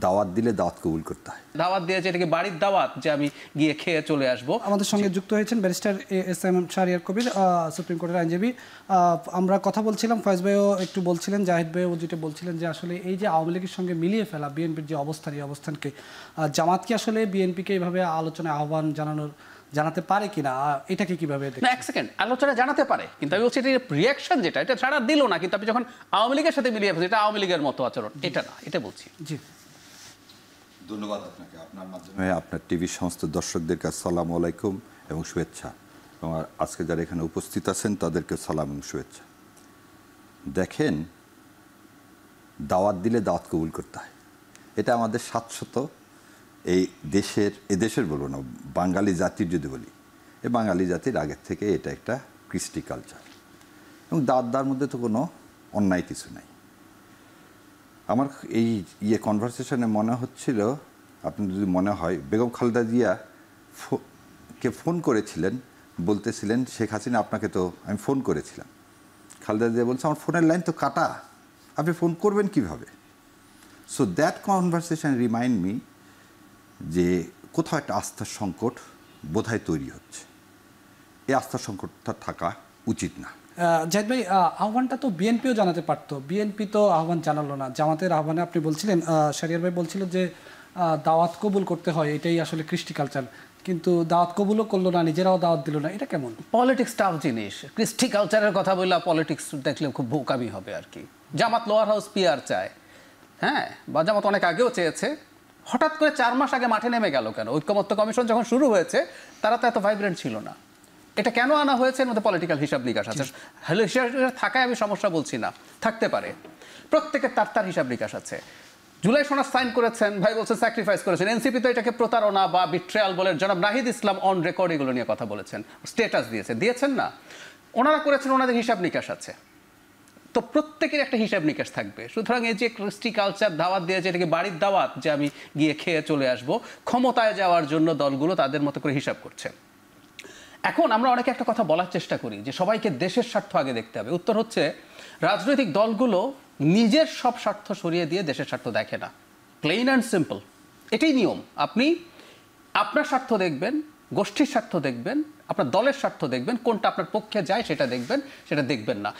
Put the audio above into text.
দাওয়াত দিলে দাওয়াত কবুল করতে হয়। দাওয়াত দিয়েছে, এটাকে বাড়ির দাওয়াত যে আমি গিয়ে খেয়ে চলে আসবো। আমাদের সঙ্গে যুক্ত হয়েছেন barrister SM. Shahriar Kabir, supreme কোর্টের আইনজীবী। আমরা কথা বলছিলাম, ফয়েজ ভাইও একটু বলছিলেন, জাহিদ ভাইও যেটা বলছিলেন যে আসলে এই যে আওয়ামী লীগের সঙ্গে মিলিয়ে ফেলা বিএনপির যে অবস্থান, এই অবস্থানকে জামাত কি আসলে বিএনপিকে এইভাবে আলোচনায় আহ্বান জানাতে পারে কিনা, এটাকে কিভাবে দেখেন? না, এক সেকেন্ড, আলোচনা জানাতে পারে, কিন্তু আমি বলছি এটা রিয়াকশন যেটা, এটা ছাড়া দিল না, কিন্তু আপনি যখন আওয়ামী লীগের সাথে মিলিয়ে ফেলছেন, এটা আওয়ামী লীগের মতো আচরণ, এটা না, এটা বলছি। জি, ধন্যবাদ আপনাকে। আপনার মাধ্যমে আপনার টিভির সমস্ত দর্শকদেরকে আসসালামু আলাইকুম এবং শুভেচ্ছা, এবং আজকে যারা এখানে উপস্থিত আছেন তাদেরকে সালাম এবং শুভেচ্ছা। দেখেন, দাওয়াত দিলে দাওয়াত কবুল করতে হয়, এটা আমাদের শাশ্বত এই দেশের বলবো না, বাঙালি জাতির যদি বলি, এই বাঙালি জাতির আগের থেকে এটা একটা কৃষ্টি কালচার, এবং দাওয়াত দেওয়ার মধ্যে তো কোনো অন্যায় কিছু নাই। আমার এই কনভারসেশনে মনে হচ্ছিল, আপনি যদি মনে হয়, বেগম খালেদা জিয়া কে ফোন করেছিলেন, বলতেছিলেন শেখ হাসিনা আপনাকে তো আমি ফোন করেছিলাম। খালেদা জিয়া বলছে আমার ফোনের লাইন তো কাটা, আপনি ফোন করবেন কিভাবে? So that conversation remind me যে কোথাও একটা আস্থার সংকট বোধহয় তৈরি হচ্ছে। এই আস্থার সংকটটা থাকা উচিত না। জাহিদ ভাই, আহ্বানটা তো বিএনপিও জানাতে পারতো, বিএনপি তো আহ্বান জানালো না। জামাতের আহ্বানে আপনি বলছিলেন, শাহরিয়ার ভাই বলছিল যে দাওয়াত কবুল করতে হয়, এটাই আসলে কৃষ্টি কালচার, কিন্তু দাওয়াত কবুলও করলো না, নিজেরাও দাওয়াত দিল না, এটা কেমন? পলিটিক্স টাফ জিনিস, কৃষ্টি কালচারের কথা বললে পলিটিক্স দেখলে খুব বোকামি হবে আর কি। জামাত লোয়ার হাউস পিআর চায়, হ্যাঁ, বা জামাত অনেক আগেও চেয়েছে, হঠাৎ করে 4 মাস আগে মাঠে নেমে গেল কেন? ঐক্যমত্য কমিশন যখন শুরু হয়েছে তারা তো এত ভাইব্রেন্ট ছিল না। এটা কেন আনা হয়েছে? এর মধ্যে পলিটিক্যাল হিসাব নিকাশ আছে। হিসাব থাকায় আমি সমস্যা বলছি না, থাকতে পারে, প্রত্যেকের তার হিসাব নিকাশ আছে। জুলাই সনদ সাইন করেছেন, ভাই বলছেন স্যাক্রিফাইস করেছেন, এনসিপি তো এটাকে প্রতারণা বা বিট্রেয়াল বলে জনাব নাহিদ ইসলাম অন রেকর্ড এগুলো নিয়ে কথা বলেছেন, স্ট্যাটাস দিয়েছেন না, ওনারা করেছেন, ওনাদের হিসাব নিকাশ আছে। তো প্রত্যেকের একটা হিসাব নিকাশ থাকবে। সুতরাং এই যে কৃষ্টি কালচার দাওয়াত দিয়েছে, এটাকে বাড়ির দাওয়াত যে আমি গিয়ে খেয়ে চলে আসবো, ক্ষমতায় যাওয়ার জন্য দলগুলো তাদের মতো করে হিসাব করছে। এখন আমরা অনেকে একটা কথা বলার চেষ্টা করি যে সবাইকে দেশের স্বার্থ আগে দেখতে হবে। উত্তর হচ্ছে, রাজনৈতিক দলগুলো নিজের সব স্বার্থ সরিয়ে দিয়ে দেশের স্বার্থ দেখে না, প্লেইন অ্যান্ড সিম্পল, এটাই নিয়ম। আপনি আপনার স্বার্থ দেখবেন, গোষ্ঠীর স্বার্থ দেখবেন, আপনার দলের স্বার্থ দেখবেন, কোনটা আপনার পক্ষে যায় সেটা দেখবেন, সেটা দেখবেন না।